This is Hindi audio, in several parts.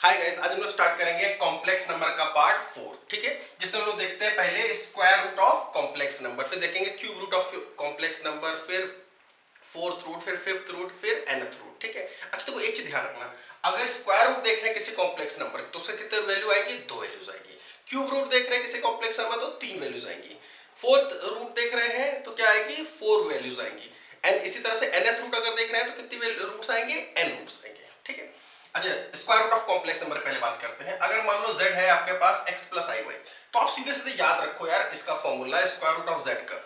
हाय गाइस, आज हम लोग स्टार्ट करेंगे कॉम्प्लेक्स नंबर का पार्ट 4। ठीक है, जिसमें हम लोग देखते हैं पहले square root of complex number, फिर देखेंगे cube root of complex number, फिर फोर्थ रूट, फिर फिफ्थ रूट, फिर nth रूट। ठीक है। अच्छा, तो एक चीज ध्यान रखना, अगर स्क्वायर रूट देख रहे हैं किसी कॉम्प्लेक्स नंबर तो उसके कितने वैल्यू आएंगी? 2 वैल्यूज आएंगी। क्यूब रूट देख रहे हैं किसी कॉम्प्लेक्स नंबर तो 3 वैल्यूज आएंगी। फोर्थ रूट देख रहे हैं तो क्या आएगी? 4 वैल्यूज आएंगी। एंड इसी तरह से nth रूट अगर देख रहे हैं तो कितनी रूट्स आएंगे? n रूट्स आएंगे। ठीक है। अच्छा, square root of complex number पहले बात करते हैं। अगर मान लो z है आपके पास x प्लस आई वाई, तो आप सीधे सीधे याद रखो यार, इसका formula square root of z का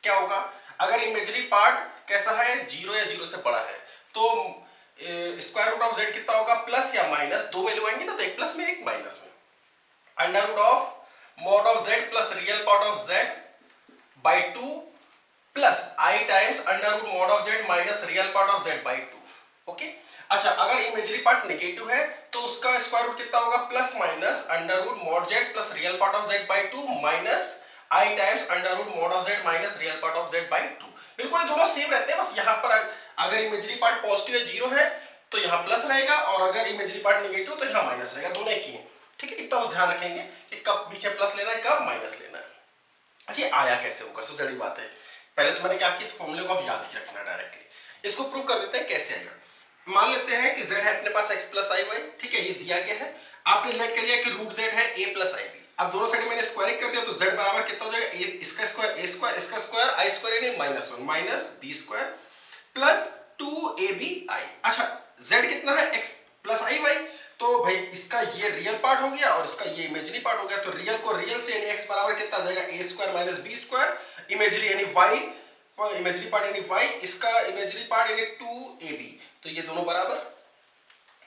क्या होगा? अगर इमेजरी पार्ट कैसा है? 0 या 0 से बड़ा है तो स्क्वायर रूट ऑफ z कितना होगा? प्लस या माइनस, दो वैल्यू आएंगे ना, तो एक प्लस में एक माइनस में। Under root of mod of z plus real part of z by 2 plus i times under root mod of z minus real part of z by 2। Okay. अच्छा, अगर इमेजरी पार्ट नेगेटिव है तो उसका स्क्वायर रूट कितना होगा? Plus minus under root mod z plus real part of z by 2 minus i times under root mod of z minus real part of z by 2। बिल्कुल ये दोनों सेम रहते हैं, बस यहाँ पर अगर इमेजरी पार्ट पॉजिटिव या 0 है तो यहाँ प्लस रहेगा, और अगर इमेजरी पार्ट नेगेटिव तो यहाँ माइनस रहेगा, दोनों एक ही है। ठीक है, इतना बस ध्यान रखेंगे कि कब पीछे प्लस लेना है, कब माइनस लेना है। अच्छा, आया कैसे होगा? सबसे बड़ी बात है, पहले तो मैंने क्या कि इस फॉर्मूले को आप याद ही रखना डायरेक्टली। इसको प्रूव कर देते हैं कैसे आएगा। मान लेते हैं कि z है अपने पास x प्लस आई वाई। ठीक है, ये दिया गया है, आपने लेट कर लिया कि रूट z है a प्लस आई बी। अब दोनों साइड मैंने स्क्वायरिंग कर दिया तो z बराबर कितना हो जाएगा? इसका स्क्वायर a स्क्वायर, इसका स्क्वायर आई स्क्वायर यानी minus 1 minus b square plus 2ab। अच्छा, z कितना है? x प्लस आई वाई, तो भाई इसका ये रियल पार्ट हो गया और इसका ये इमेजिनरी पार्ट हो गया, तो रियल को रियल से यानी x बराबर कितना आ जाएगा? a square minus b square, imaginary यानी y, इमेजिनरी पार्ट यानी y, इसका इमेजिनरी पार्ट यानी 2ab, तो ये दोनों बराबर।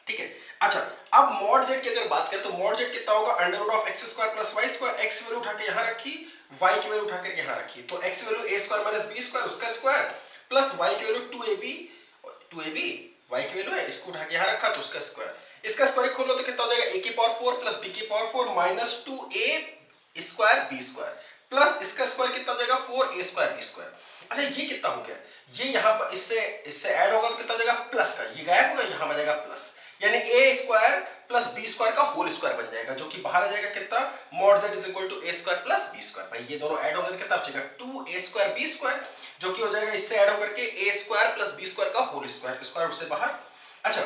ठीक है। अच्छा, अब मॉड z की अगर बात करें तो मॉड z कितना होगा? Under root of x square plus y square, x value उठा के यहां रखी, y की वैल्यू उठा के यहां रखी, तो x value a square minus b square उसका स्क्वायर प्लस y की वैल्यू 2ab y की वैल्यू है, इसको उठा के यहां रखा तो उसका स्क्वायर, इसका स्क्वायर खोल लो तो कितना हो जाएगा? a की पावर 4 प्लस b की power 4 minus 2a square b square plus इसका स्क्वायर कितना हो जाएगा? 4a square b square. अच्छा, ये कितना हो गया? ये यहां पर इससे ऐड होगा तो कितना हो जाएगा? प्लस का, ये गायब होगा, यहां आ जाएगा प्लस, यानी a square plus b square का होल स्क्वायर बन जाएगा, जो कि बाहर आ जाएगा कितना? Mod z is equal to a square plus b square. भाई ये दोनों ऐड होंगे तो कितना बचेगा? 2a स्क्वायर b स्क्वायर, जो कि हो जाएगा इससे ऐड होकर के a square plus b square का होल स्क्वायर, स्क्वायर उससे बाहर। अच्छा,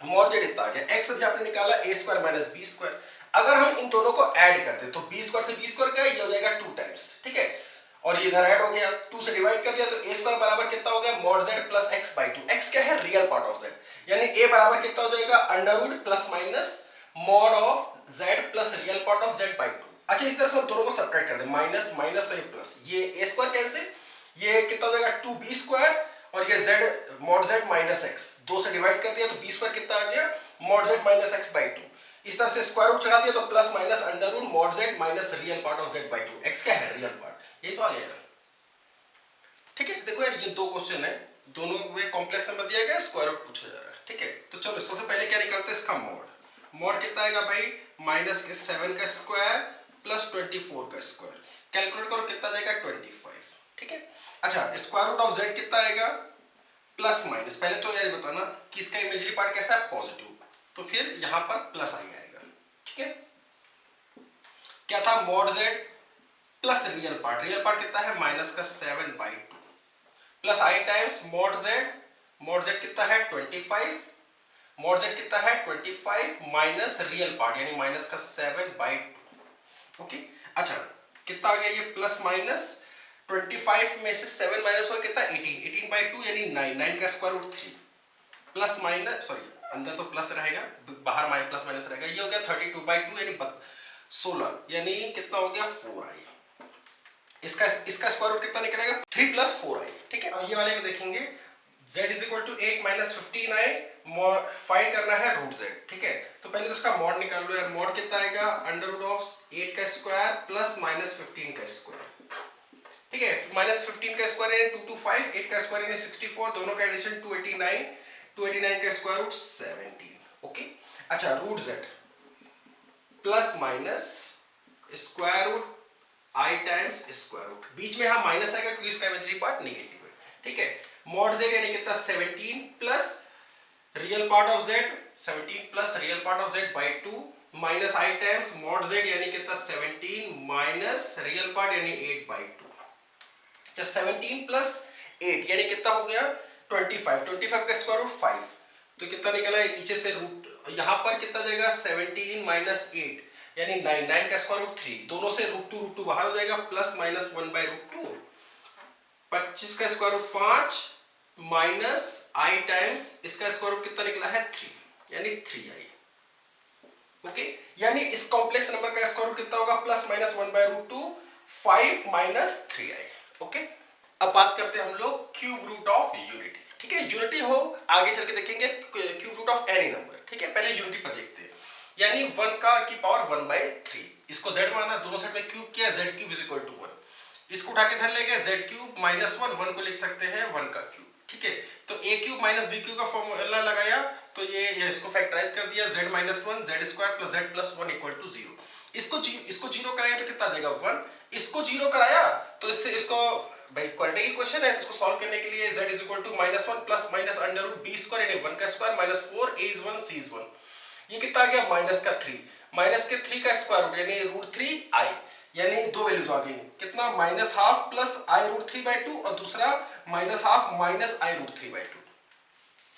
मॉड z इतना आ गया, x अभी आपने निकाला a square minus b square. अगर हम इन दोनों को ऐड कर दें तो b स्क्वायर से b स्क्वायर का ये हो जाएगा 2 टाइम्स। ठीक है, और ये इधर ऐड हो गया, 2 से डिवाइड कर दिया तो a स्क्वायर बराबर कितना हो गया? Mod z plus x by 2। x क्या है? रियल पार्ट ऑफ z, यानी a बराबर कितना हो जाएगा? Under root plus minus mod of z plus real part of z by 2। अच्छा, इस तरह से हम दोनों को सब्ट्रैक्ट कर दें, माइनस माइनस तो ये प्लस, ये a स्क्वायर कैंसिल, ये कितना हो जाएगा? 2b स्क्वायर, और ये z mod z minus x, 2 से डिवाइड कर दिया तो b स्क्वायर कितना आ गया? Mod z minus x by 2। इस तरह से स्क्वायर रूट चढ़ा दिया तो plus minus under root mod z minus real part of z by 2। x क्या है? रियल पार्ट, यही तो आ गया। ठीक है, देखो यार, ये दो क्वेश्चन है, दोनों में कॉम्प्लेक्स नंबर दिया गया, स्क्वायर रूट पूछा जा रहा है। ठीक है, तो चलो सबसे पहले क्या निकालते हैं? इसका मॉड। मॉड कितना आएगा भाई? माइनस के 7 का स्क्वायर प्लस 24 का स्क्वायर, कैलकुलेट करो कितना जाएगा? 25। ठीक है। अच्छा, स्क्वायर रूट ऑफ z कितना आएगा? प्लस माइनस, पहले तो यार बताना कि इसका इमेजरी पार्ट कैसा है? पॉजिटिव, तो फिर यहां पर प्लस आई आएगा। ठीक है, क्या था? Mod z plus real part कितना है? माइनस का 7 by 2 plus i times mod z कितना है? 25, मॉड z कितना है? 25 माइनस रियल पार्ट यानी माइनस का 7 बाई 2। ओके। अच्छा, कितना आ गया ये? प्लस माइनस 25 में से 7 माइनस हुआ कितना? 18, 18 बाई 2 यानी 9, 9 का square root 3 plus minus, sorry अंदर तो प्लस रहेगा, बाहर माइनस प्लस माइनस रहेगा, ये हो गया 32 बाई 2 यानी 16, यानी कितना हो गया? 4i। इसका स्क्वायर रूट कितना निकलेगा? 3 प्लस 4i। ठीक है, अब ये वाले को देखेंगे, z is equal to 8 minus 15i, find करना है रूट z। ठीक है, तो पहले तो इसका मॉड निकाल लो यार। मॉड कितना आएगा? अंडर रूट ऑफ 8 का स्क्वायर प्लस माइनस 15 का स्क्वायर। ठीक है, माइनस 15 का स्क्वायर यानी 225, 8 का स्क्वायर यानी 64, दोनों का एडिशन 289, 289 का स्क्वायर रूट 17। ओके। अच्छा, root z plus minus square root i times square root, बीच में यहां माइनस आएगा क्योंकि इसका इमेजरी पार्ट नेगेटिव है। ठीक है, मॉड z यानी कितना? 17 plus real part of z 17 plus real part of z by 2 minus i times mod z यानी कितना 17 माइनस रियल पार्ट यानी 8 बाई 2। 17 प्लस 8 यानी कितना हो गया 25। 25 का स्क्वायर रूट 5 तो कितना निकला है नीचे से रूट, यहां पर कितना जाएगा 17 माइनस 8 यानी 9। 9 का स्क्वायर रूट 3, दोनों से रूट टू बाहर हो जाएगा, प्लस माइनस 1 बाई रूट 2। 25 का square root 5 minus i times इसका स्क्वायर रूट कितना निकला है 3 यानी 3i। ओके, यानी इस कॉम्प्लेक्स नंबर का स्क्वायर रूट कितना होगा plus minus 1 by root 2 5 minus 3i। Okay, अब बात करते हैं हम लोग क्यूब रूट ऑफ यूनिटी। ठीक है, यूनिटी हो आगे चल के देखेंगे cube root of any number. ठीक है, पहले यूनिटी पर देखते हैं, यानी 1 का की पावर 1 बाई 3, इसको z माना, दोनों साइड में क्यूब किया, z cube is equal to 1, इसको उठा के इधर ले गए z क्यूब माइनस 1, 1 को लिख सकते हैं 1 का क्यूब। ठीक है, तो a cube minus b cube का फॉर्मूला लगाया तो ये इसको फैक्टराइज कर दिया, z minus 1 z square plus z plus 1 equal to 0। इसको जीरो कराया तो कितना आ जाएगा 1, इसको जीरो कराया तो इससे इसको भाई क्वाड्रेटिक इक्वेशन है, इसको सॉल्व करने के लिए z is equal to minus 1 plus minus under root b square यानी 1 का square minus 4 a is 1 c is 1, ये कितना आ गया माइनस का 3, माइनस के 3 का स्क्वायर रूट यानी रूट 3 i, यानी दो वैल्यूज आ गई, कितना minus half plus i root 3 by 2 और दूसरा minus half minus i root 3 by 2।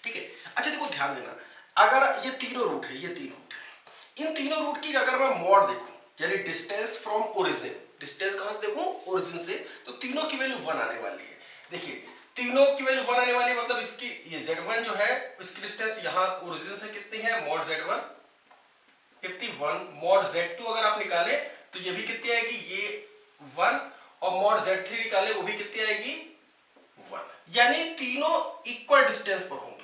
ठीक है, अच्छा देखो ध्यान देना, अगर ये तीनों रूट है, ये तीन रूट है, इन तीनों रूट की अगर मैं मॉड देखूं यानी डिस्टेंस फ्रॉम ओरिजिन, डिस्टेंस कहां से देखूं ओरिजिन से, तो तीनों की वैल्यू 1 आने वाली है। देखिए तीनों की वैल्यू 1 आने वाली है, मतलब इसकी ये z1 जो है इसकी डिस्टेंस यहां ओरिजिन से कितनी है मॉड z1 कितनी 1, मॉड z2 अगर आप निकाले तो ये भी कितनी आएगी ये 1, और मॉड z3 निकाले वो भी कितनी आएगी 1, यानी तीनों इक्वल डिस्टेंस पर होंगे।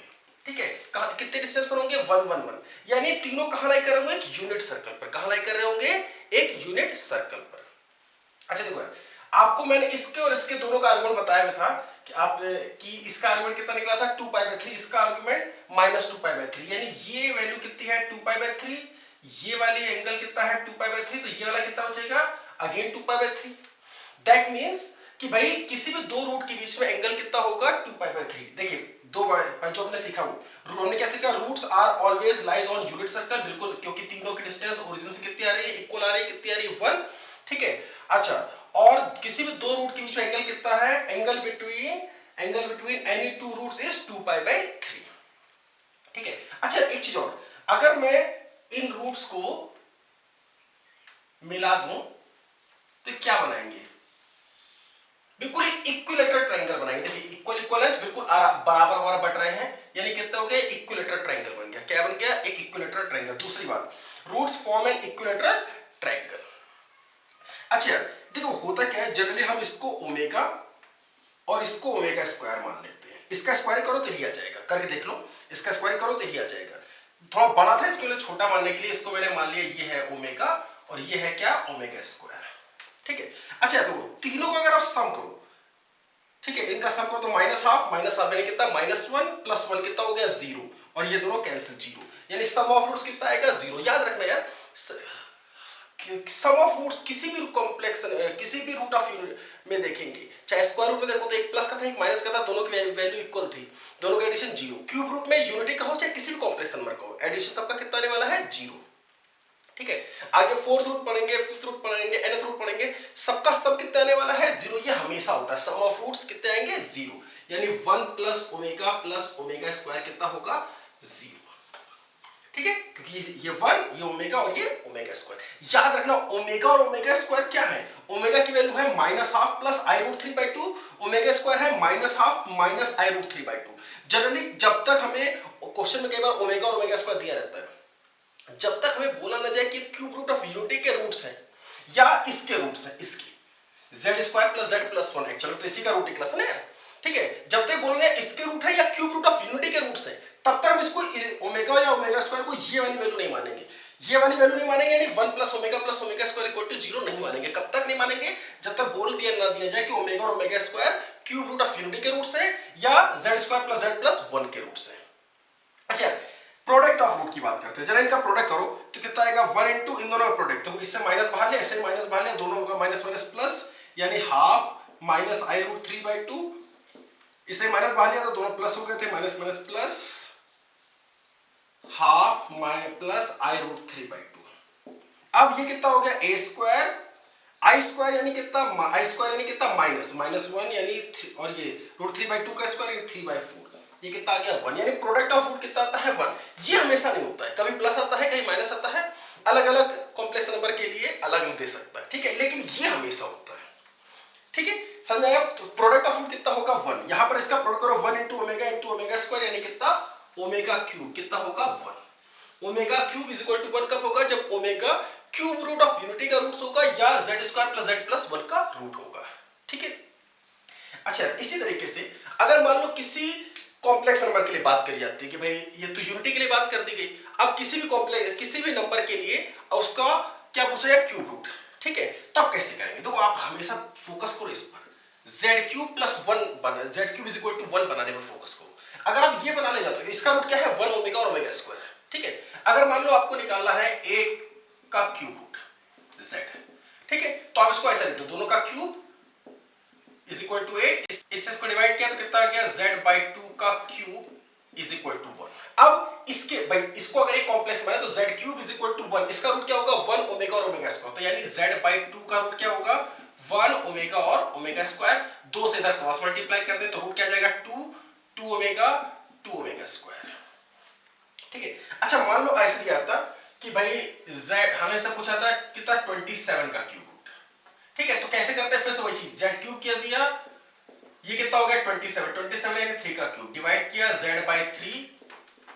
ठीक है, कितने डिस्टेंस पर होंगे 1 1 1, यानी तीनों कहां लाई कर रहे होंगे एक यूनिट सर्कल पर, कहां लाई कर रहे होंगे एक यूनिट सर्कल पर। अच्छा देखो आपको मैंने इसके और इसके दोनों का आर्गुमेंट बताया था कि आप कि इसका आर्गुमेंट कितना निकला था 2 पाई बाय 3, इसका आर्गुमेंट माइनस 2 पाई बाय 3, यानी ये वैल्यू कितनी है 2 पाई बाय 3, ये वाली एंगल कितना है 2 पाई बाय 3, तो ये वाला कितना बचेगा again 2 pi by 3। That means कि भाई किसी भी दो रूट के बीच में एंगल कितना होगा 2 पाई बाय 3। देखिए दो जो हमने सीखा वो हमने क्या सीखा, roots are always lies on unit circle, बिल्कुल, क्योंकि तीनों की डिस्टेंस ओरिजिन से कितनी आ रही है इक्वल आ रही है, कितनी आ रही है 1। ठीक है, अच्छा और किसी भी दो रूट के बीच में एंगल कितना है, angle between any two roots is 2 pi by 3। ठीक है, अच्छा एक चीज और, अगर मैं इन रूट्स को मिला दूं तो क्या बनाएंगे, बिल्कुल एक इक्विलेटरल ट्रायंगल बनाएंगे। देखिए इक्वल इक्वलेंट बिल्कुल बराबर बराबर बट रहे हैं, यानी कितना हो गया इक्विलेटरल ट्रायंगल बन गया। क्या बन गया एक इक्विलेटरल ट्रायंगल। दूसरी बात roots form an equilateral triangle. अच्छा देखो होता क्या है, जनरली हम इसको ओमेगा और इसको ओमेगा स्क्वायर मान लेते हैं, इसका स्क्वायर करो तो यही आ जाएगा, करके देख लो, इसका स्क्वायर करो तो यही आ जाएगा। थोड़ा बड़ा था इसके लिए छोटा मानने के लिए इसको मैंने मान लिया ये है ओमेगा और ये है क्या ओमेगा स्क्वायर। ठीक है, अच्छा तो तीनों को अगर आप सम करो, ठीक है इनका सम करो तो माइनस हाफ यानी कितना माइनस 1 प्लस 1 कितना हो गया 0, और ये दोनों कैंसिल 0, यानी सम ऑफ रूट्स कितना आएगा 0। याद रखना यार सम ऑफ रूट्स किसी भी कॉम्प्लेक्स किसी भी रूट ऑफ यूनिट में देखेंगे, चाहे स्क्वायर रूट में देखो तो एक प्लस का था एक माइनस का था, दोनों की वैल्यू इक्वल थी, दोनों का एडिशन 0। क्यूब रूट में यूनिटी का हो चाहे किसी भी कॉम्प्लेक्स नंबर का हो, एडिशन सबका कितना आने वाला है 0। ठीक है, आगे फोर्थ रूट पढ़ेंगे, फिफ्थ रूट पढ़ेंगे, nth रूट पढ़ेंगे, सबका सब कितना आने वाला है 0। ये हमेशा होता है, सम ऑफ रूट्स कितने आएंगे 0, यानी 1 प्लस ओमेगा स्क्वायर कितना होगा 0। ठीक है, क्योंकि ये 1 ये ओमेगा और ये ओमेगा स्क्वायर। याद रखना ओमेगा और ओमेगा स्क्वायर क्या है, ओमेगा की वैल्यू है minus half plus i root 3 by 2, omega square है minus half minus i root 3 by 2। Generally जब तक हमें क्वेश्चन में कई बार ओमेगा और ओमेगा स्क्वायर दिया रहता है, जब तक हमें बोला ना जाए कि क्यूब रूट ऑफ यूनिटी के रूट्स हैं या इसके रूट्स हैं, इसके Z square plus z plus 1 actually तो इसी का रूट निकला था ना यार। ठीक है, जब तक बोलेंगे इसके रूट है या क्यूब रूट ऑफ यूनिटी के रूट्स हैं, तब तक हम इसको ओमेगा या ओमेगा स्क्वायर को ये वाली वैल्यू नहीं मानेंगे, ये वाली वैल्यू नहीं मानेंगे, यानी 1 plus omega square equal to 0 नहीं मानेंगे। कब तक नहीं मानेंगे, जब तक बोल दिया ना दिया जाए कि ओमेगा और omega square cube root of unity के रूट्स हैं या z square plus z plus 1 के रूट्स हैं। अच्छा प्रोडक्ट ऑफ रूट की बात करते हैं, जरा इनका प्रोडक्ट करो तो कितना आएगा 1 इंटू इन दोनों का प्रोडक्ट, तो इससे माइनस बाहर लिया इससे माइनस बाहर लिया, दोनों का माइनस माइनस प्लस, यानी half minus i root 3 by 2, इसे माइनस बाहर लिया तो दोनों प्लस हो गए थे, minus minus plus half my plus i root 3/2। अब ये कितना हो गया ए स्क्वायर आई स्क्वायर यानी कितना आई स्क्वायर यानी कितना -1 यानी और ये रूट 3/2 का स्क्वायर यानी 3/4, ये कितना आ गया 1, यानी प्रोडक्ट ऑफ रूट कितना आता है 1। ये हमेशा नहीं होता है, कभी प्लस आता है कहीं माइनस आता है, अलग अलग कॉम्प्लेक्स नंबर के लिए अलग अलग दे सकता है, ठीक है, लेकिन ये हमेशा होता है, ठीक है, समझ आया। तो प्रोडक्ट ऑफ रूट कितना होगा 1, यहां पर इसका प्रोडक्ट करो 1 इंटू ओमेगा स्क्वायर यानी कितना ओमेगा क्यूब, कितना होगा 1। Omega cube is equal to 1 कब होगा, जब omega cube root of unity का रूट होगा या z square plus z plus 1 का रूट होगा, ठीक है। अच्छा, इसी तरीके से अगर मान लो किसी कॉम्प्लेक्स नंबर के लिए बात करी जाती है कि भाई ये तो यूनिटी के लिए बात कर दी गई, अब किसी भी कॉम्प्लेक्स किसी भी नंबर के लिए उसका क्या पूछा जाए क्यूब रूट, ठीक है, तब कैसे करेंगे, देखो आप हमेशा फोकस करो इस पर, z क्यूब प्लस 1 बना, z cube is equal to 1 बनाने पर फोकस करो। अगर आप ये बना ले जाते हो, इसका रूट क्या है 1 ओमेगा और ओमेगा स्क्वायर, ठीक है। अगर मान लो आपको निकालना है 8 का क्यूब रूट z, ठीक है, तो आप इसको ऐसा लिख दो, दोनों का क्यूब इज इक्वल टू 8, इससे इसको डिवाइड किया तो कितना आ गया z/2 का क्यूब इज इक्वल टू 1। अब इसके भाई इसको अगर एक कॉम्प्लेक्स माने तो z cube is equal to 1, इसका रूट क्या होगा 1 ओमेगा और ओमेगा स्क्वायर, तो यानी z/2 का रूट क्या होगा 1 ओमेगा और ओमेगा स्क्वायर, 2 से इधर क्रॉस मल्टीप्लाई कर दे तो रूट क्या आ जाएगा 2 ओमेगा 2 ओमेगा स्क्वायर, ठीक है। अच्छा, मान लो ऐसे दिया था कि भाई z हमें सब पूछा था कितना 27 का क्यूब रूट, ठीक है, तो कैसे करते हैं, फिर से वही चीज, z क्यूब किया दिया, ये कितना हो गया 27 यानी 3 का क्यूब डिवाइड किया z/3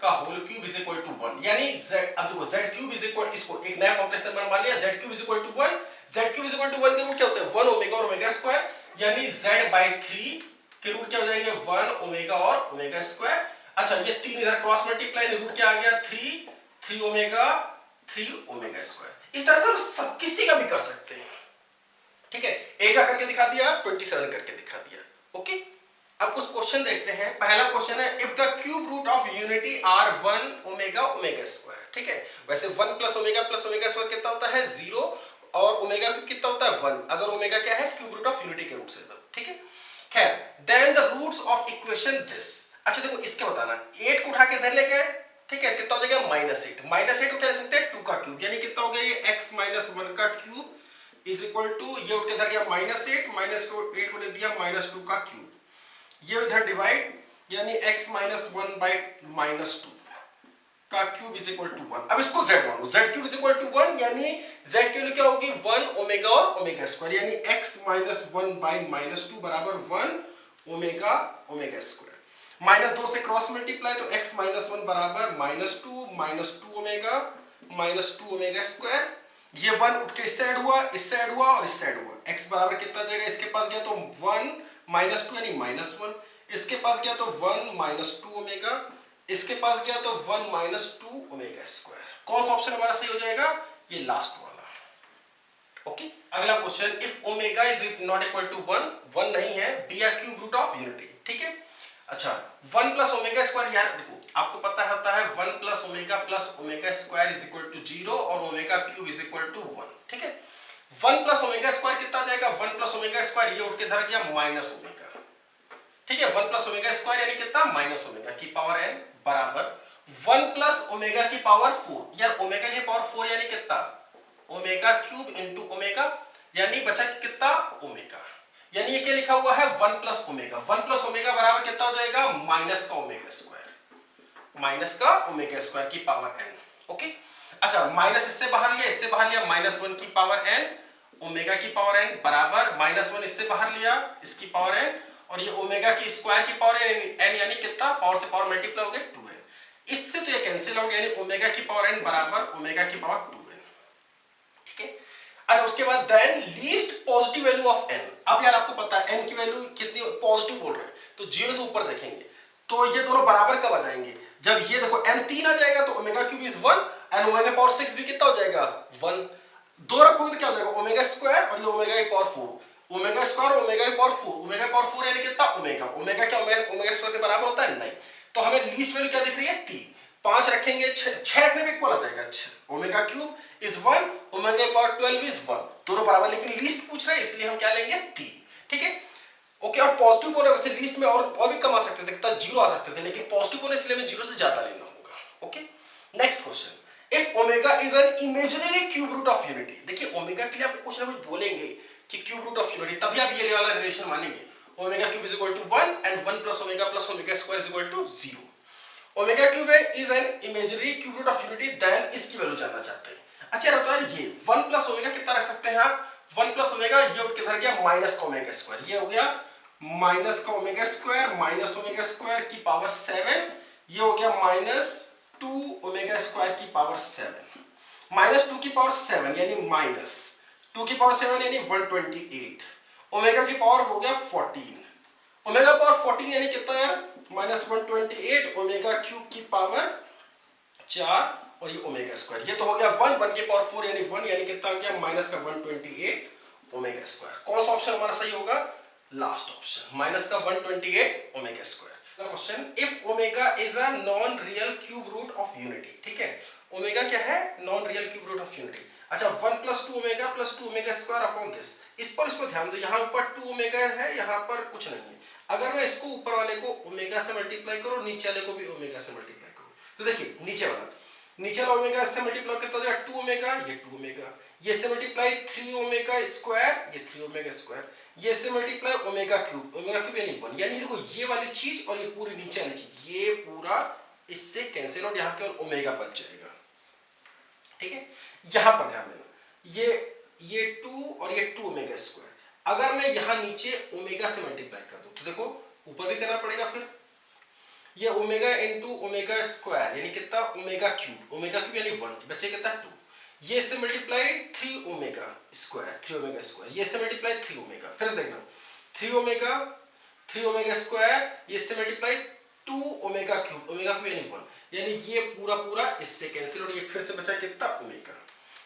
का whole cube is equal to 1, यानी z, अब देखो z क्यूब इज इक्वल, इसको एक नया कॉम्प्लेक्स नंबर मान लिया, z cube is equal to 1, z cube is equal to 1 के रूट क्या होते हैं 1 ओमेगा और ओमेगा स्क्वायर, यानी z/3 के रूट क्या हो जाएंगे 1 ओमेगा और ओमेगा स्क्वायर। अच्छा, ये तीन इधर क्रॉस मल्टीप्लाई, रूट क्या आ गया 3 ओमेगा 3 ओमेगा स्क्वायर। इस तरह से हम सब किसी का भी कर सकते हैं, ठीक है, एक का करके दिखा दिया, 27 करके दिखा दिया, ओके। अब कुछ क्वेश्चन देखते हैं। पहला क्वेश्चन है if the cube root of unity are 1 omega omega square, ठीक है, वैसे 1 प्लस ओमेगा स्क्वायर कितना होता है 0 और ओमेगा क्यूब कितना होता है 1, अगर ओमेगा क्या है क्यूब रूट ऑफ यूनिटी के रूट से, ठीक है। खैर, then the roots of equation this, अच्छा देखो इसके बताना 8 को उठा के इधर ले गए, ठीक है, कितना हो जाएगा -8 को क्या लिख सकते हैं 2 का क्यूब, यानी कितना हो गया ये x - 1 का क्यूब इज इक्वल टू, ये उठ के इधर गया -8 माइनस को 8 को दे दिया -2 का क्यूब, ये इधर डिवाइड यानी x - 1 - 2 का क्यूब इज इक्वल टू 1। अब इसको z मानो, z cube is equal to 1 यानी z की वैल्यू क्या होगी 1 ओमेगा और ओमेगा स्क्वायर, यानी x - 1 - 2 बराबर 1 ओमेगा ओमेगा स्क्वायर, -2 से क्रॉस मल्टीप्लाई तो x - 1 बराबर -2 ओमेगा -2 ओमेगा स्क्वायर, ये 1 उठ के इस साइड हुआ, इस साइड हुआ और इस साइड हुआ, x बराबर कितना जाएगा, इसके पास गया तो 1 -2 यानी -1, इसके पास गया तो 1 - 2 ओमेगा, इसके पास गया तो 1 - 2 ओमेगा स्क्वायर। कौन सा ऑप्शन हमारा सही हो जाएगा, ये लास्ट वाला, ओके। अगला question, if omega is not equal to 1 नहीं है, be are cube root of unity, ठीक है। अच्छा, 1 प्लस ओमेगा स्क्वायर, यार देखो आपको पता होता है 1 plus omega square is equal to 0 और omega cube is equal to 1, ठीक है। 1 प्लस ओमेगा स्क्वायर कितना जाएगा 1 प्लस ओमेगा स्क्वायर, ये उठ के धर गया माइनस ओमेगा, ठीक है, 1 प्लस ओमेगा स्क्वायर यानी कितना माइनस ओमेगा की पावर n बराबर 1 प्लस ओमेगा की पावर 4, यार ओमेगा की पावर 4 यानी कितना ओमेगा क्यूब इनटू ओमेगा, यानी बचा कितना ओमेगा, यानी ये क्या लिखा हुआ है 1 प्लस ओमेगा बराबर कितना हो जाएगा माइनस का ओमेगा स्क्वायर की पावर n, ओके। अच्छा, माइनस इससे बाहर लिया -1 की पावर n ओमेगा की पावर n बराबर -1 इससे बाहर लिया इसकी पावर n, और ये ओमेगा की स्क्वायर की पावर n यानी कितना पावर से पावर मल्टीप्लाई हो गया 2n, इससे तो ये कैंसिल आउट, यानी ओमेगा की पावर n बराबर ओमेगा की पावर 2n, ठीक है। अच्छा, उसके बाद then least positive value of n, अब यार आपको पता है n की वैल्यू कितनी पॉजिटिव बोल रहे हैं तो 0 से ऊपर देखेंगे, तो ये दोनों बराबर कब आ जाएंगे, जब ये देखो n 3 आ जाएगा तो omega cube is 1 and omega power 6 भी कितना हो जाएगा 1, दो रखोगे तो क्या हो जाएगा ओमेगा स्क्वायर और ये ओमेगा की पावर 4, ओमेगा स्क्वायर और ओमेगा की पावर 4, ओमेगा की पावर 4 यानी कितना ओमेगा क्या ओमेगा स्क्वायर के बराबर होता है नहीं, तो हमें लीस्ट वैल्यू क्या दिख रही है 3, 5 रखेंगे 6 रखने पे इक्वल आ जाएगा, ओमेगा क्यूब इज 1 ओमेगा की पावर 12 इज 1, दोनों बराबर, लेकिन लीस्ट पूछ रहे हैं इसलिए हम क्या लेंगे 3, ठीक है, ओके। और पॉजिटिव बोल रहे वैसे लीस्ट में और भी कम आ सकते थे, कितना 0 आ सकते थे, लेकिन पॉजिटिव बोले इसलिए हमें 0 से ज्यादा लेना होगा, okay. Next question, if omega is an imaginary cube root of unity. देखिए ओमेगा के लिए आपको कुछ ना कुछ बोलेंगे कि क्यूब रूट ऑफ यूनिटी, तभी आप ये वाला रिलेशन मानेंगे। Omega cube is equal to 1 and 1 plus omega square is equal to 0। Omega cube is an imaginary cube root of unity, then इसकी वैल्यू जानना चाहते हैं। अच्छा रहता है ये 1 प्लस ओमेगा कितना रख सकते हैं आप, 1 प्लस ओमेगा ये किधर गया माइनस का ओमेगा स्क्वायर, ये हो गया माइनस का omega square, minus omega square की पावर 7, ये हो गया माइनस 2 ओमेगा स्क्वायर की पावर 7, माइनस 2 की पावर 7 यानी माइनस 2 की पावर 7 यानी 128, ओमेगा की पावर हो गया 14, ओमेगा पावर 14 यानी कितना यार माइनस 128, ओमेगा क्यूब की पावर 4 और ये ओमेगा स्क्वायर, ये तो हो गया 1 की पावर 4 यानी 1 यानी कितना हो गया माइनस का 128 ओमेगा स्क्वायर। कौन सा ऑप्शन हमारा सही होगा, लास्ट ऑप्शन माइनस का 128 omega square. Question, if omega is a non real cube root of unity. ठीक है, ओमेगा क्या है, non real cube root of unity. अच्छा 1 plus 2 omega square upon this, इस पर इसको ध्यान दो, यहाँ ऊपर 2 ओमेगा है, यहाँ पर कुछ नहीं है। अगर मैं इसको ऊपर वाले को ओमेगा से मल्टीप्लाई करूँ, नीचे वाले को भी ओमेगा से मल्टीप्लाई करूँ, तो देखिए नीचे वाला ओमेगा से मल्टीप्लाई कितना हो जाएगा 2 ओमेगा, ये 2 ओमेगा, ये से मल्टीप्लाई 3 ओमेगा स्क्वायर, ये 3 ओमेगा स्क्वायर, ये से मल्टीप्लाई ओमेगा क्यूब यानी 1, यानी देखो ये वाली चीज और ये पूरी नीचे वाली चीज, ये पूरा इससे कैंसिल और यहाँ केवल ओमेगा बच जाएगा। ठीक है, यहां पर ध्यान देना, ये 2 और ये 2 ओमेगा स्क्वायर, अगर मैं यहां नीचे ओमेगा से मल्टीप्लाई कर दूं तो देखो ऊपर भी करना पड़ेगा, फिर ये ओमेगा इनटू ओमेगा स्क्वायर यानी कितना ओमेगा क्यूब यानी 1, बचे कितना 2, ये इससे मल्टीप्लाई 3 ओमेगा स्क्वायर, ये इससे मल्टीप्लाई 3 ओमेगा, फिर से देखना 3 ओमेगा स्क्वायर, ये इससे मल्टीप्लाई 2 ओमेगा क्यूब यानी 1, यानी ये पूरा इससे कैंसिल और ये फिर से बचा कितना ओमेगा।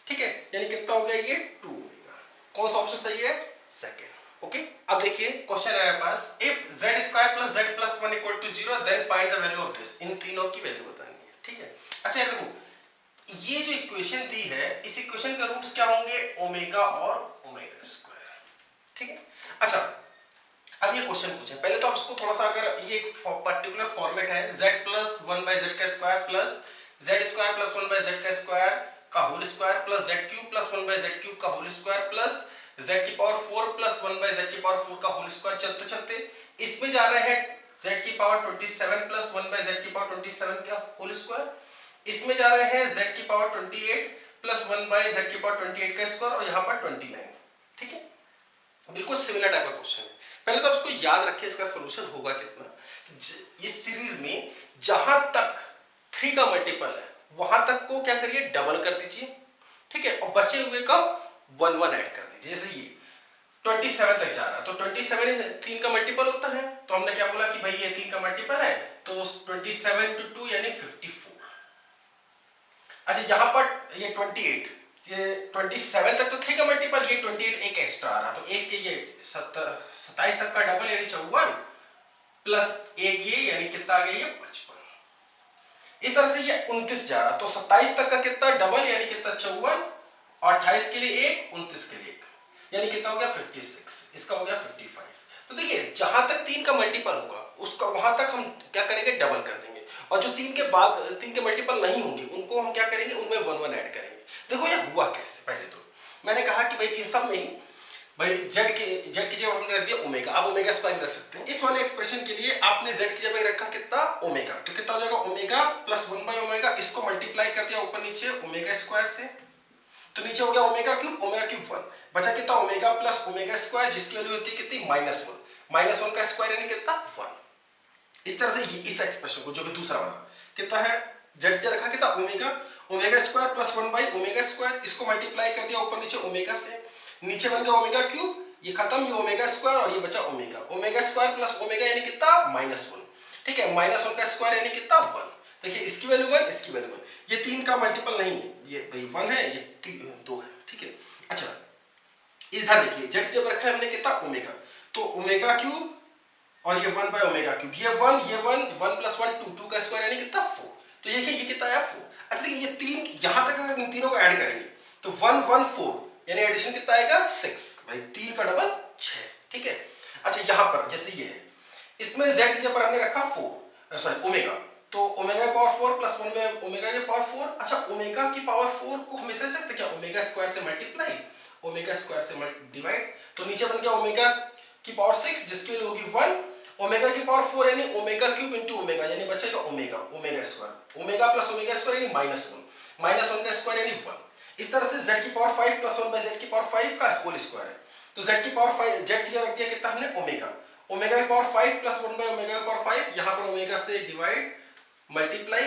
ठीक है, यानी कितना हो गया ये 2 ओमेगा। कौन सा ऑप्शन सही है, सेकंड। ओके, अब देखिए क्वेश्चन है मेरे पास, if z square plus z plus 1 equal to 0 then find the value of this. इन तीनों की वैल्यू बतानी है। ठीक है, अच्छा यार देखो ये जो इक्वेशन दी है, इस इक्वेशन का रूट्स क्या होंगे, ओमेगा और ओमेगा स्क्वायर। ठीक है, अच्छा अब ये क्वेश्चन पूछे, पहले तो आप इसको थोड़ा सा, अगर ये पर्टिकुलर फॉर्मेट है z प्लस 1 बाय z का square plus z square plus 1 by z का स्क्वायर का whole square plus z cube plus 1 by z cube का होल स्क्वायर प्लस z की पावर 4 प्लस 1 बाय z की पावर 4 का होल स्क्वायर, चलते चलते इसमें जा रहे हैं z की पावर 27 प्लस 1 बाय z की पावर 27 का होल स्क्वायर, इसमें जा रहे हैं z की पावर 28 प्लस 1 बाय z की पावर 28 का स्क्वायर और यहाँ पर 29। ठीक है, बिल्कुल सिमिलर टाइप का क्वेश्चन है। पहले तो आप इसको याद रखिए, इसका सॉल्यूशन होगा कितना, इस सीरीज में जहां तक 3 का मल्टीपल है वहां तक को क्या करिए डबल कर दीजिए। ठीक है, और बचे हुए का 1 1 ऐड कर दीजिए। जैसे ये 27 तक जा रहा है तो 27 3 का मल्टीपल होता है, तो हमने क्या बोला कि भाई ये 3 का मल्टीपल है तो 27 × 2 यानी 54। अच्छा यहाँ पर ये 28, ये 27 तक तो 3 का मल्टीपल, ये 28 एक एक्स्ट्रा आ रहा, तो एक के ये 27 तक का डबल यानी 54 प्लस एक ये यानी कितना आ गया ये 55। इस तरह से ये 29 जा रहा, तो 27 तक का कितना डबल यानी कितना 54 और 28 के लिए एक, 29 के लिए एक, यानी कितना हो गया 56, इसका हो गया 55। तो देखिए जहां तक 3 का मल्टीपल होगा उसका वहां तक हम क्या करेंगे डबल कर देंगे, और जो 3 के बाद 3 के मल्टीपल नहीं होंगे उनको हम क्या करेंगे उनमें 1 1 ऐड करेंगे। देखो ये हुआ कैसे, पहले तो मैंने कहा कि भाई इन सब में ही भाई z की जगह हमने रख दिया ओमेगा, अब ओमेगा स्क्वायर रख सकते हैं। इस वाले एक्सप्रेशन के लिए आपने z की जगह रखा कितना ओमेगा, तो कितना हो जाएगा ओमेगा प्लस 1 बाय ओमेगा, इसको मल्टीप्लाई कर दिया ऊपर नीचे ओमेगा स्क्वायर से, तो नीचे हो गया ओमेगा क्यूब 1, बचा कितना ओमेगा प्लस ओमेगा स्क्वायर जिसकी वैल्यू होती है कितनी -1 का स्क्वायर यानी कितना 1। इस तरह से इस एक्सप्रेशन को जो कि दूसरा वाला कितना है z की रखा कितना omega square plus 1 by omega square, इसको मल्टीप्लाई कर दिया ऊपर नीचे ओमेगा से, नीचे बन गया ओमेगा क्यूब, ये खत्म, ये ओमेगा स्क्वायर और ये बचा ओमेगा स्क्वायर प्लस ओमेगा यानी कितना -1। ठीक है, -1 का स्क्वायर यानी कितना 1। देखिए इसकी वैल्यू 1, इसकी वैल्यू 1, ये 3 का मल्टीपल नहीं है, ये भाई 1 है, ये 2 है। ठीक है, अच्छा इधर देखिए z जब रखा है हमने कितना ओमेगा, तो ओमेगा क्यूब और ये 1 बाय ओमेगा क्यूब, ये 1 प्लस 1 2 का स्क्वायर यानी कितना 4, तो ये कितना आया 4। अच्छा देखिए ये 3 यहां तक अगर इन तीनों को ऐड करेंगे तो 1 1 4 यानी एडिशन कितना आएगा 6, भाई 3 का डबल 6। ठीक है, अच्छा यहां पर जैसे ये है इसमें z की जगह पर हमने रखा 4 सॉरी ओमेगा, तो ओमेगा की पावर 4 प्लस 1 में ओमेगा की पावर 4। अच्छा ओमेगा की पावर 4 को हम ऐसे सकते क्या, ओमेगा स्क्वायर से मल्टीप्लाई, ओमेगा स्क्वायर से डिवाइड, तो नीचे बन गया ओमेगा की पावर 6 जिसकी वैल्यू होगी 1, ओमेगा की पावर 4 यानी ओमेगा क्यूब इनटू ओमेगा यानी बचेगा omega, omega square, omega plus omega square यानी -1, माइनस 1 का स्क्वायर यानी 1। इस तरह से z की पावर 5 प्लस 1 बाय z की पावर 5 का होल स्क्वायर है। तो z की पावर 5 z की जगह रख दिया कितना हमने ओमेगा, ओमेगा की पावर 5 प्लस 1 बाय ओमेगा की पावर 5, यहां पर ओमेगा से डिवाइड मल्टीप्लाई,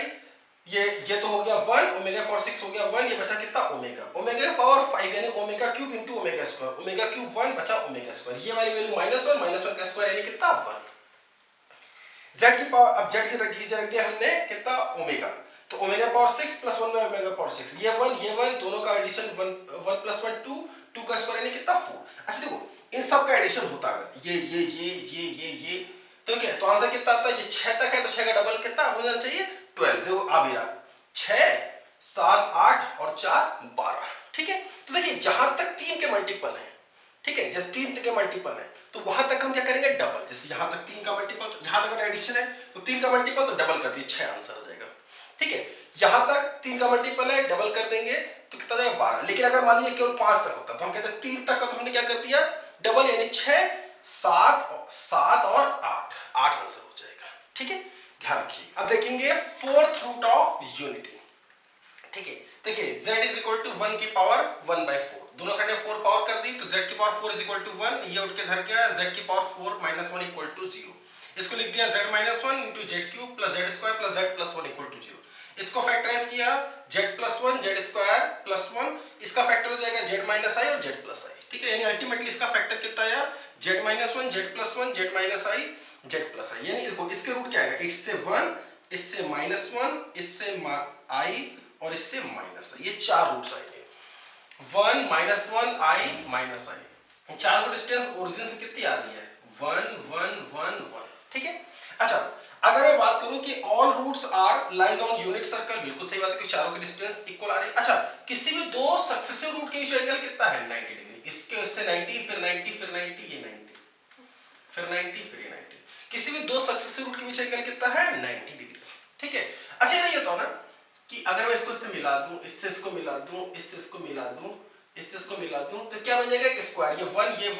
ये तो हो गया 1, ओमेगा पावर 6 हो गया 1, ये बचा कितना ओमेगा, ओमेगा की पावर 5 यानी omega cube into omega square, omega cube 1 बचा ओमेगा स्क्वायर, ये वाली वैल्यू -1, -1 का स्क्वायर यानी कितना 1। z की पावर, अब z की रख दिया हमने कितना ओमेगा, तो omega power 6 plus 1 by omega power 6, ये 1 दोनों का एडिशन 1 प्लस 1 2 का स्क्वायर यानी कितना 4। अच्छा देखो इन सब का एडिशन होता है ये तो क्या, तो आंसर कितना आता है, ये 6 तक है तो 6 का डबल कितना हो जाना चाहिए 12। देखो आ भी रहा 6 7 8 और 4 12, ठीक है। तो देखिए जहां तक 3 के मल्टीपल है, ठीक है, जैसे 3 के मल्टीपल है तो वहां तक हम क्या करेंगे डबल, जैसे यहां तक 3 का मल्टीपल, तो यहां तक अगर एडिशन है तो 3 का मल्टीपल तो डबल कर दिए 6 आंसर हो जाएगा, ठीक है। यहां तक 3 का मल्टीपल है डबल कर देंगे तो कितना जाएगा 12, लेकिन अगर मान लीजिए केवल 5 तक होता तो हम कहते हैं 3 तक का तो हमने क्या कर दिया डबल, यानी 6 7 और 8 आंसर हो जाएगा, ठीक है। ध्यान रखिए अब देखेंगे फोर्थ रूट ऑफ यूनिटी, ठीक है। देखिए z इज इक्वल टू 1 की पावर 1/4, दोनों साइड में 4 पावर कर दी तो z की पावर 4 इज इक्वल टू 1, ये उठ के धर गया z की पावर 4 माइनस 1 इक्वल टू 0, इसको लिख दिया z minus 1 into z cube plus z square plus z plus 1 equal to 0, इसको फैक्टराइज किया z plus 1 z square plus 1, इसका फैक्टर हो जाएगा z माइनस i और z प्लस i, ठीक है। यानी अल्टीमेटली इसका फैक्टर कितना आया z minus 1 z plus 1 z minus i z plus i, यानी देखो इसके रूट क्या आएगा, इससे 1 इससे -1 इससे i और इससे माइनस है, ये 4 रूट्स आएंगे 1 -1 i माइनस i, इन चार को डिस्टेंस ओरिजिन से कितनी आ रही है 1 1 1 1, ठीक है। अच्छा अगर मैं बात करूं कि all roots are lies on unit circle, बिल्कुल सही बात है कि चारों की डिस्टेंस इक्वल आ रही है। अच्छा किसी भी दो सक्सेसिव रूट के बीच एंगल कितना है 90 डिग्री, इसके इससे 90 फिर 90 फिर 90 ये 90 फिर 90 फिर ये 90, किसी भी दो सक्सेसिव रूट के बीच एंगल कितना है 90 डिग्री, ठीक है। अच्छा ये तो ना कि अगर मैं इसको इससे मिला दूं, इससे इसको मिला दूं, इससे इसको मिला दूं, इससे इसको मिला दूं तो क्या बन जाएगा एक स्क्वायर, ये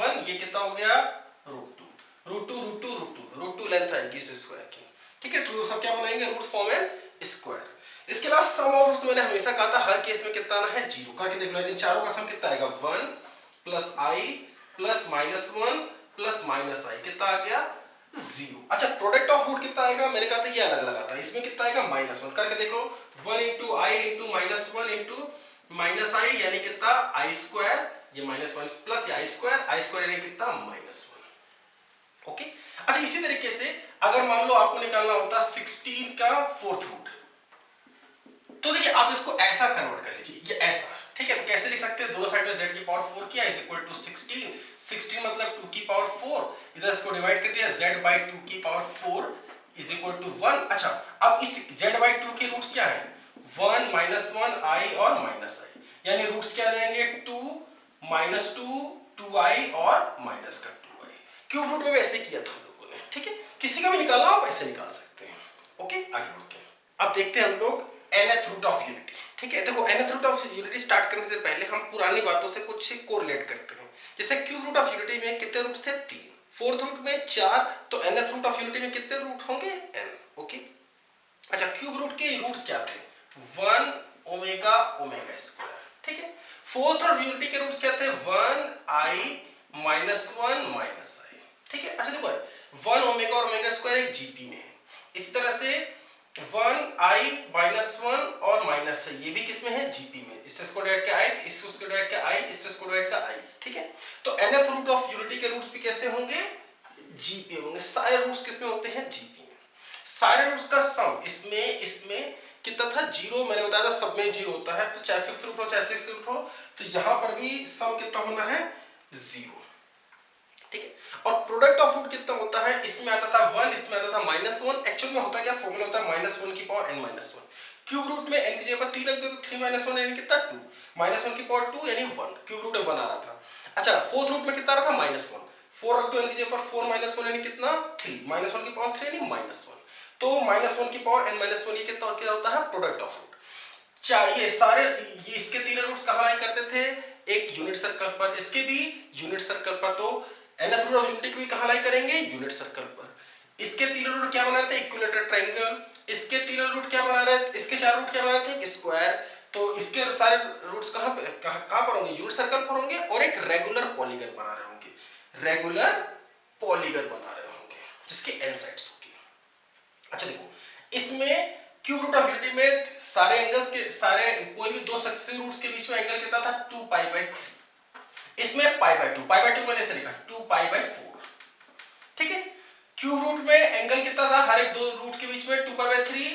1 ये कितना हो गया रूट 2 लेंथ आएगी इस स्क्वायर की, ठीक है। तो सब क्या बनाएंगे रूट फॉर्म एन स्क्वायर। इसके अलावा सम ऑफ रूट्स मैंने हमेशा कहा था हर केस में कितना आना है 0, करके देख लो इन चारों का सम कितना आएगा 1 plus i plus -1 plus -i कितना आ गया 0। अच्छा प्रोडक्ट ऑफ रूट कितना आएगा, मैंने कहा था ये अलग लगा था, इसमें कितना आएगा -1, करके देख लो 1 into i into -1 into -i यानी कितना i स्क्वायर, ये -1 प्लस i स्क्वायर यानी कितना -1, ओके। अच्छा इसी तरीके से अगर मान लो आपको निकालना होता 16 का फोर्थ रूट, तो देखिए आप इसको ऐसा कन्वर्ट कर लीजिए, ये ऐसा, ठीक है। तो कैसे लिख सकते हैं, दोनों साइड में z की पावर 4 किया इज इक्वल टू 16 मतलब 2 की पावर 4, इधर इसको डिवाइड कर दिया z बाय 2 की पावर 4 इज इक्वल टू 1। अच्छा अब इस z बाय 2 के रूट्स क्या है 1 -1 i और -i, यानी रूट्स क्या आ जाएंगे 2 -2 2i और माइनस का 2i, क्यूब रूट में वैसे किया था हम लोगों ने, ठीक है। किसी का भी निकालना आप ऐसे निकाल सकते हैं, ओके। आगे बढ़ते हैं, अब देखते हैं हम लोग nth रूट ऑफ यूनिटी, ठीक है। देखो nth root of unity start करने से पहले हम पुरानी बातों से कुछ कोरिलेट करते हैं। जैसे क्यूब रूट ऑफ यूनिटी में कितने रूट्स थे 3, फोर्थ रूट में 4, तो nth रूट ऑफ यूनिटी में कितने रूट होंगे n, ओके। अच्छा क्यूब रूट के रूट्स क्या थे 1 ओमेगा ओमेगा स्क्वायर, ठीक है। फोर्थ ऑफ यूनिटी के रूट्स क्या थे 1 i -1 i, ठीक है। अच्छा देखो 1 ओमेगा और ओमेगा स्क्वायर एक जीपी में है, इसी तरह से 1 i -1 और माइनस है ये भी किसमें है जीपी में, इससे इसको डिवाइड किया i, इससे इसको डिवाइड किया i, इससे इसको डिवाइड किया i, ठीक है। तो nth रूट ऑफ यूनिटी के रूट्स भी कैसे होंगे जीपी होंगे, सारे रूट्स किसमें होते हैं जीपी में, सारे रूट्स का सम इसमें कितना था 0, मैंने बताया था सब में 0 होता है, तो चाहे फिफ्थ रूट हो चाहे सिक्स्थ रूट हो तो यहां पर भी सम कितना होना है 0, ठीक है। और प्रोडक्ट ऑफ रूट कितना होता है, इसमें आता था 1 इसमें आता था -1, एक्चुअल में होता क्या फॉर्मूला होता है -1 की पावर n -1, क्यूब रूट में n की जगह पर 3 रख दो तो 3 -1 यानी कितना 2, -1 की पावर 2 यानी 1, क्यूब रूट में 1 आ रहा था। अच्छा फोर्थ रूट में कितना आ रहा था -1, 4 रख दो n की जगह पर 4 -1 यानी कितना 3, -1 की पावर 3 यानी -1, तो -1 की पावर n-1 ये कितना क्या होता है, प्रोडक्ट ऑफ रूट। चाहिए सारे ये इसके तीनों रूट्स कहाँ लाई करते थे, एक यूनिट सर्कल पर, इसके भी यूनिट सर्कल पर, तो nth रूट ऑफ यूनिटी भी कहाँ लाई करेंगे, यूनिट सर्कल पर। इसके तीनों रूट क्या बना रहे थे, इक्विलेटरल ट्रायंगल। इसके तीनों रूट क्या बना रहे थे, इसके चार रूट क्या बना रहे थे, स्क्वायर। तो इसके सारे रूट्स कहाँ पर होंगे, यूनिट सर्कल पर होंगे, और एक रेगुलर पॉलीगन बना रहे होंगे, रेगुलर पॉलीगन बना रहे होंगे जिसके n साइड्स होगी। अच्छा देखो, इसमें क्यूब रूट ऑफ यूनिटी में सारे एंगल्स के सारे कोई भी दो सक्सेसिव रूट्स के बीच में एंगल कितना था, 2π/3। इसमें π/2 मैंने ऐसे लिखा 2π/4, ठीक है। क्यूब रूट में एंगल कितना था हर एक दो रूट के बीच में, 2π/3,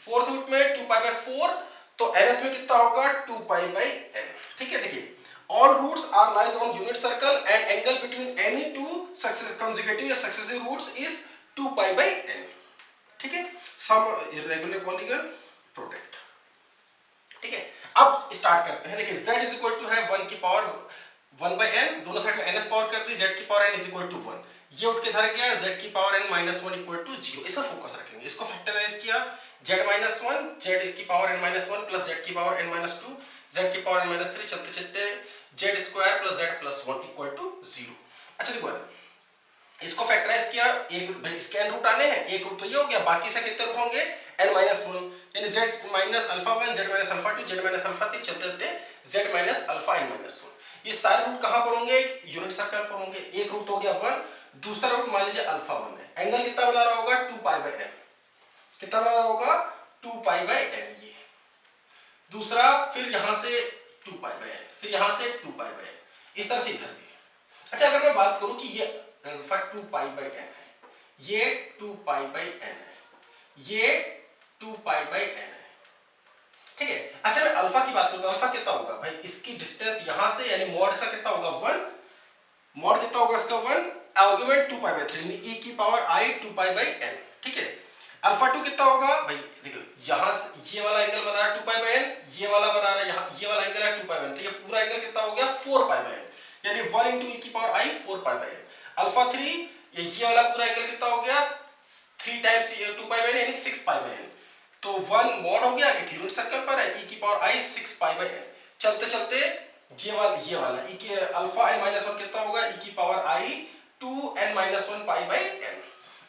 फोर्थ रूट में 2π/4, तो nth में कितना होगा, 2π/n, ठीक है। देखिए, all roots are lies on unit circle and angle between any two consecutive or successive roots is 2π/n, ठीक है। सम इरेगुलर पॉलीगन प्रोडक्ट, ठीक है। अब स्टार्ट करते हैं। देखिए z इज इक्वल टू है 1 की पावर 1/n, दोनों साइड में nth पावर कर दी, z की power n is equal to 1। ये उठ के धर गया z की power n minus 1 equal to 0। इस पर फोकस रखेंगे, इसको फैक्टराइज किया, z माइनस 1, z की power n minus 1 plus z की पावर n माइनस 2, z की पावर n माइनस 3, चलते चलते z square plus z plus 1 equal to 0। अच्छा देखो, इसको फैक्टराइज किया, एक भाई इसके n रूट आने हैं, एक रूट तो ये हो गया, बाकी से कितने रूट होंगे, n माइनस 1, यानी z minus alpha 1, z minus alpha 2, z minus alpha 3, चलते चलते z minus alpha n minus 1। ये सारे रूट कहां पर होंगे, यूनिट सर्कल पर होंगे। एक रूट हो गया 1, दूसरा रूट मान लीजिए अल्फा 1 है, एंगल कितना बना रहा होगा, 2π/n, कितना बना रहा होगा, 2π/n। ये दूसरा, फिर यहां से 2π/n, फिर यहां से 2π/n, इस तरह से इधर भी। अच्छा, अगर मैं बात करूं कि ये अल्फा 2π/n है, ये 2π/n है, ये 2π/n है, ठीक है। अच्छा, मैं अल्फा की बात करूं तो अल्फा कितना होगा भाई, इसकी डिस्टेंस यहां से यानी मॉड इसका कितना होगा 1, मॉड कितना होगा इसका 1, आर्गुमेंट 2π/3 यानी e की पावर i 2π/n, ठीक है। अल्फा 2 कितना होगा भाई, देखो यहां से ये वाला एंगल बना रहा है 2π/n, ये वाला बना रहा है यहां ये वाला एंगल है 2π/n, तो ये पूरा एंगल कितना हो गया 4π/n, यानी 1 * e की पावर i 4π/n। अल्फा 3, ये वाला पूरा एंगल कितना हो गया 3 टाइम्स 2π/n यानी 6π/n, तो 1 मॉड हो गया कि यूनिट सर्कल पर है, e की पावर i 6π/n। चलते चलते ये वाला e की अल्फा n माइनस 1 कितना होगा, e की पावर i 2n-1 π/n।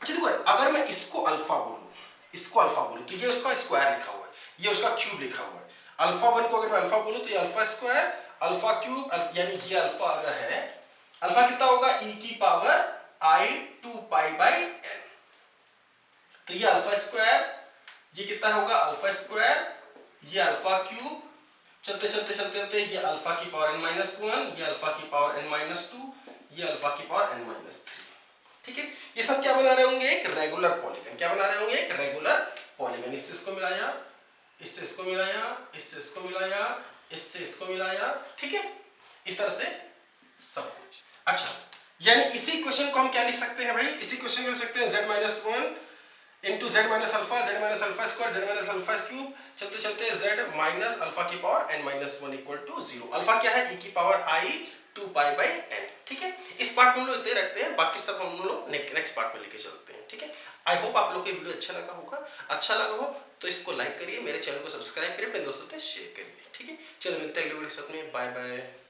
अच्छा देखो, अगर मैं इसको अल्फा बोलूं तो ये उसका स्क्वायर लिखा हुआ है, ये उसका क्यूब लिखा हुआ है। अल्फा 1 को अगर मैं अल्फा बोलूं तो ये अल्फा स्क्वायर अल्फा क्यूब, यानी ये अल्फा अगर है, अल्फा कितना होगा, e की पावर i 2π/n, तो ये अल्फा स्क्वायर, ये कितना होगा अल्फा स्क्वायर, ये अल्फा क्यूब, चलते चलते चलते चलते ये अल्फा की पावर n-1, ये अल्फा की पावर n-2, ये अल्फा की पावर n-3, ठीक है। ये सब क्या बना रहे होंगे, एक रेगुलर पॉलीगन। क्या बना रहे होंगे, एक रेगुलर पॉलीगन। इससे इसको मिलाया, इससे इसको मिलाया, इससे इसको मिलाया, इससे इसको मिलाया, ठीक है। इस तरह से सब कुछ। अच्छा, यानी इसी क्वेश्चन को हम क्या लिख सकते हैं भाई, इसी क्वेश्चन को लिख सकते हैं z minus 1 into z minus alpha, z minus alpha square, z minus alpha cube, चलते चलते z माइनस अल्फा की power n-1 equal to 0। Alpha क्या है, e की पावर i 2π/n, ठीक है। इस पार्ट में हम लोग इतने रखते हैं, बाकी सब हम लोग नेक्स्ट पार्ट में लेके चलते हैं, ठीक है। आई होप आप लोग को वीडियो अच्छा लगा होगा, अच्छा लगा हो तो इसको लाइक करिए, मेरे चैनल को सब्सक्राइब करिए, अपने दोस्तों से शेयर करिए, ठीक है। चलो मिलते हैं अगले वीडियो के साथ में, बाय बाय।